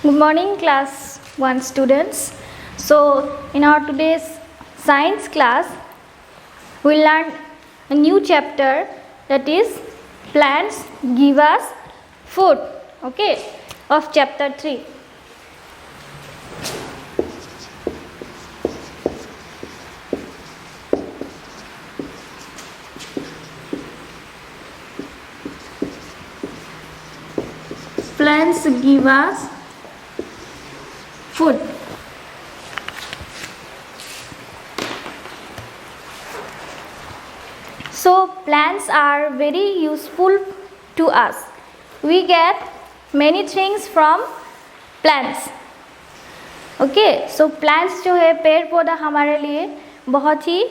Good morning, class 1 students. So in our today's science class we learn a new chapter, that is plants give us food, okay, of chapter 3. Plants give us food. So plants are very useful to us. We get many things from plants. Okay, so plants जो है पेड़ पौधा हमारे लिए बहुत ही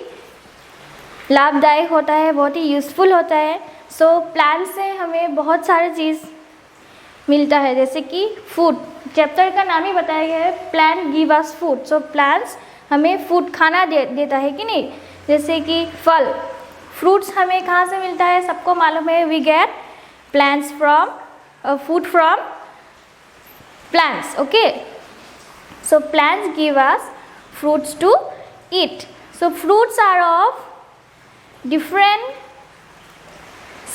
लाभदायक होता है, बहुत ही यूज़फुल होता है. सो प्लांट से हमें बहुत सारे चीज़ मिलता है, जैसे कि फूड. चैप्टर का नाम ही बताया गया है plant give us food. So plants हमें फूड खाना देता है कि नहीं, जैसे कि फल फ्रूट्स हमें कहाँ से मिलता है, सबको मालूम है. We get plants from food from plants. Okay, so plants give us fruits to eat. So fruits are of different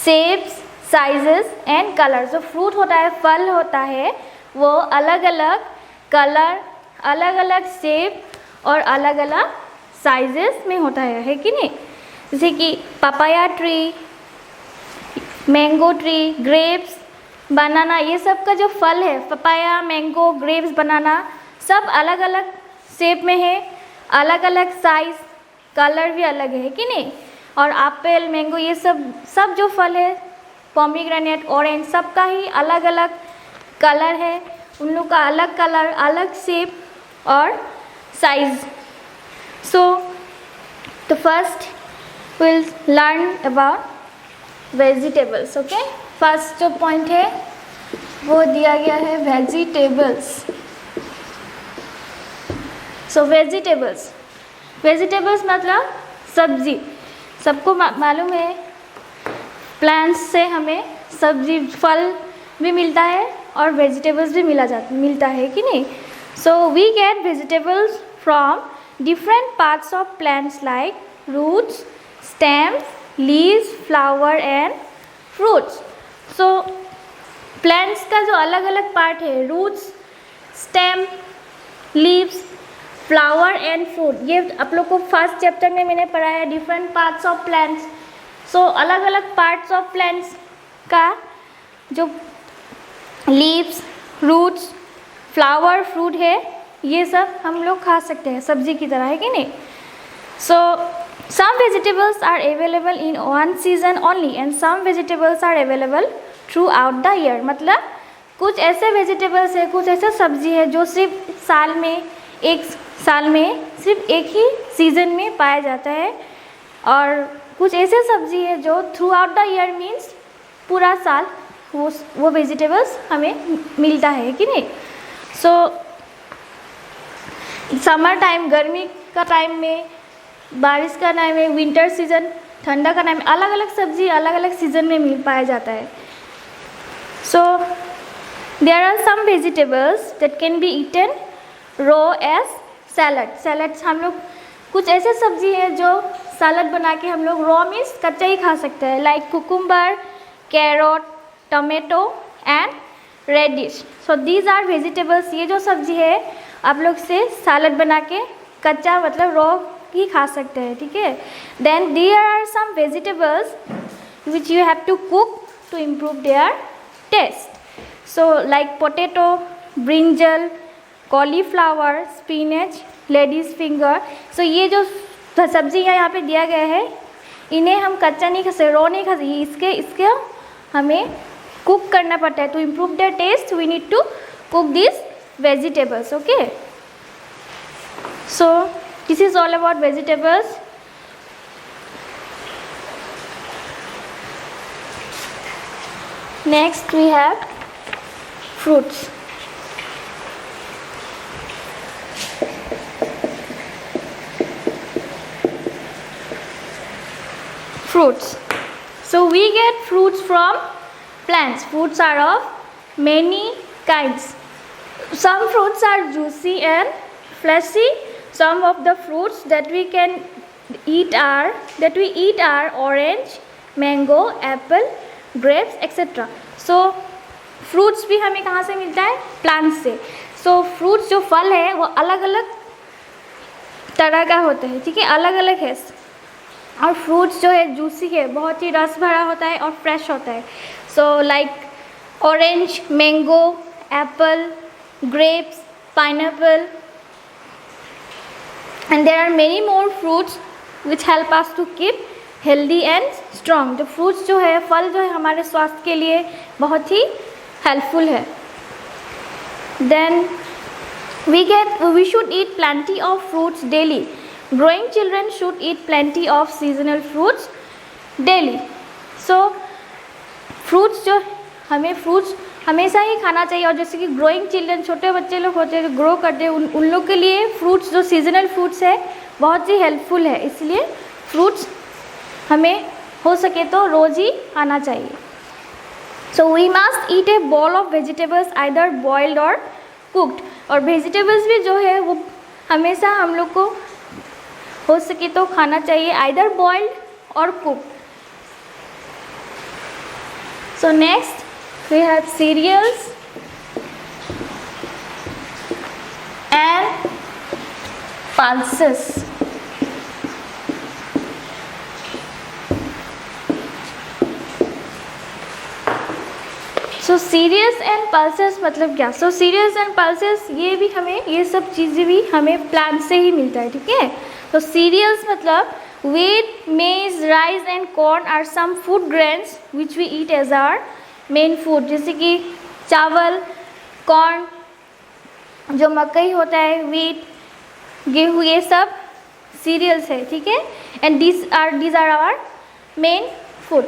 shapes, sizes and colour. जो फ्रूट होता है, फल होता है, वो अलग अलग कलर, अलग अलग शेप और अलग अलग साइजेस में होता है कि नहीं. जैसे कि papaya tree, mango tree, grapes, banana, ये सब का जो फल है, पपाया, मैंगो, ग्रेप्स, बनाना, सब अलग अलग शेप में है, अलग अलग साइज, कलर भी अलग है कि नहीं. और एप्पल, मैंगो, ये सब जो फल है, पोमीग्रेनेट, ऑरेंज, सब का ही अलग अलग कलर है, उन लोग का अलग कलर, अलग शेप और साइज. सो तो first will learn about vegetables. Okay, first जो पॉइंट है वो दिया गया है वेजिटेबल्स. सो वेजिटेबल्स मतलब सब्जी. सबको मालूम है प्लांट्स से हमें सब्जी, फल भी मिलता है और वेजिटेबल्स भी मिलता है कि नहीं. So we get vegetables from different parts of plants like roots, stems, leaves, flower and fruits. So plants का जो अलग अलग पार्ट है, roots, stem, leaves, flower and fruit, ये आप लोग को फर्स्ट चैप्टर में मैंने पढ़ा है, डिफरेंट पार्ट्स ऑफ प्लांट्स. सो अलग अलग पार्ट्स ऑफ प्लांट्स का जो लीव्स, रूट्स, फ्लावर, फ्रूट है, ये सब हम लोग खा सकते हैं सब्जी की तरह, है कि नहीं. So some vegetables are available in one season only and some vegetables are available throughout the year. मतलब कुछ ऐसे वेजिटेबल्स है, कुछ ऐसे सब्जी है जो सिर्फ साल में सिर्फ एक ही सीज़न में पाया जाता है, और कुछ ऐसे सब्जी है जो through out the year means पूरा साल वो वेजिटेबल्स हमें मिलता है कि नहीं. सो समर टाइम, गर्मी का टाइम में, बारिश का टाइम में, विंटर सीजन, ठंडा का टाइम में, अलग अलग सब्जी अलग अलग सीजन में मिल पाया जाता है. So there are some vegetables that can be eaten raw as salads. हम लोग कुछ ऐसे सब्जी है जो सलाद बना के हम लोग रॉ मीन्स कच्चा ही खा सकते हैं, like cucumber, carrot, tomato and radish. So these are vegetables. ये जो सब्जी है आप लोग से सलाद बना के कच्चा मतलब रॉ ही खा सकते हैं, ठीक है. Then there are some vegetables which you have to cook to improve their taste. So like potato, brinjal, cauliflower, spinach, ladies finger. So ये जो सब्जी यहाँ पे दिया गया है, इन्हें हम कच्चा नहीं खा सकते, रॉ नहीं खा सकते, इसके हमें कुक करना पड़ता है. To improve their taste we need to cook this vegetables. Okay, so this is all about vegetables. Next we have fruits. So we get fruits from plants. Fruits are of many kinds. some fruits are juicy and fleshy. Some of the fruits that we eat are orange, mango, apple, grapes, etc. So fruits भी हमें कहाँ से मिलता है? Plant से. सो fruits जो फल है वो अलग अलग तरह का होता है, ठीक है, अलग अलग है. और फ्रूट्स जो है जूसी है, बहुत ही रस भरा होता है और फ्रेश होता है. So like orange, mango, Apple, grapes, pineapple, and there are many more fruits which help us to keep healthy and strong. जो fruits जो है, फल जो है हमारे स्वास्थ्य के लिए बहुत ही हेल्पफुल है. Then we should eat plenty of fruits daily. Growing children should eat plenty of seasonal fruits daily. So fruits जो हमें fruits हमेशा ही खाना चाहिए. और जैसे कि ग्रोइंग चिल्ड्रन, छोटे बच्चे लोग होते हैं जो ग्रो करते हैं, उन लोग के लिए फ्रूट्स जो सीजनल फ्रूट्स है बहुत ही हेल्पफुल है. इसलिए फ्रूट्स हमें हो सके तो रोज़ ही खाना चाहिए. So we must eat a bowl of vegetables either boiled और कुक्ड. और वेजिटेबल्स भी जो है वो हमेशा हम लोग को हो सके तो खाना चाहिए, आइदर बॉइल्ड और cooked. So next we have cereals and pulses. So cereals and pulses मतलब क्या? So cereals and pulses ये भी हमें, ये सब चीज़ें भी हमें प्लांट से ही मिलता है, ठीक है. तो cereals मतलब wheat, maize, rice and corn are some food grains which we eat as our main food. जैसे कि चावल, कॉर्न, जो मकई होता है, वीट, गेहूँ, ये सब सीरियल्स है, ठीक है. And these are our main food.